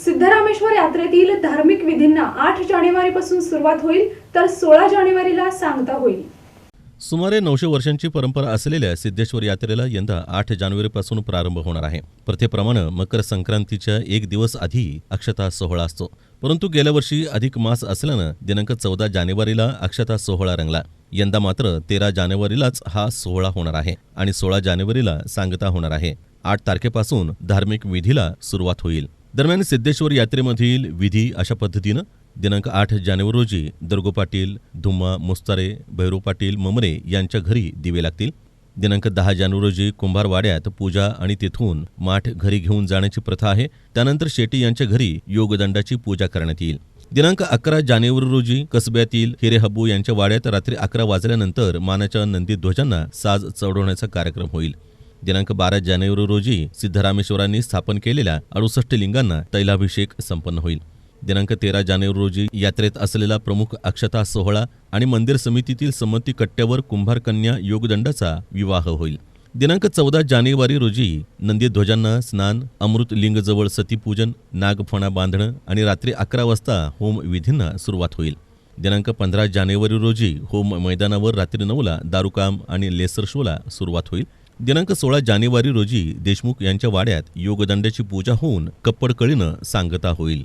सिद्धरामेश्वर यात्रेतील धार्मिक विधींना 8 जानेवारीपासून सुरुवात होईल तर 16 जानेवारीला सांगता होईल। सुमारे 900 वर्षांची परंपरा असलेल्या सिद्धेश्वर यात्रेला यंदा 8 जानेवारीपासून प्रारंभ होणार आहे। प्रथेप्रमाणे मकर संक्रांतीच्या एक दिवस आधी अक्षता सोहळा असतो, परंतु गेल्या वर्षी अधिक मास असल्यानं दिनांक 14 जानेवारीला अक्षता सोहळा रंगला। यंदा मात्र 13 जानेवारीलाच हा सोहळा होणार आहे आणि 16 जानेवारीला सांगता होणार आहे। 8 तारखेपासून धार्मिक विधीला सुरुवात होईल। दरम्यान सिद्धेश्वर यात्रेमधील विधी अशा पद्धतीनं दिनांक 8 जानेवारी रोजी दर्गो पाटील, धुम्मा, मुस्तारे, भैरव पाटील, ममरे यांच्या घरी दिवे लागतील। दिनांक 10 जानेवारी रोजी कुंभारवाड्यात पूजा आणि तिथून माठ घरी घेऊन जाण्याची प्रथा आहे। त्यानंतर शेट्टी यांच्या घरी योगदंडाची पूजा करण्यात येईल। दिनांक 11 जानेवारी रोजी कसब्यातील हिरेहब्बू यांच्या वाड्यात रात्री 11 वाजल्यानंतर मानाच्या नंदी ध्वजांना साज चढवण्याचा कार्यक्रम होईल। दिनांक 12 जानेवारी रोजी सिद्धरामेश्वरांनी स्थापन केलेल्या 68 लिंगांना तैलाभिषेक संपन्न होईल। दिनांक 13 जानेवारी रोजी यात्रेत असलेला प्रमुख अक्षता सोहळा आणि मंदिर समितीतील संमती कट्ट्यावर कुंभार कन्या योगदंडाचा विवाह होईल। दिनांक 14 जानेवारी रोजी नंदीध्वजांना स्नान, अमृत लिंगजवळ सतीपूजन, नागफणा बांधणं आणि रात्री 11 वाजता होम विधींना सुरुवात होईल। दिनांक 15 जानेवारी रोजी होम मैदानावर रात्री 9ला दारूकाम आणि लेसर शोला सुरुवात होईल। दिनांक 16 जानेवारी रोजी देशमुख यांच्या वाड्यात योगदंडाची पूजा होऊन कप्पड कळीनं सांगता होईल।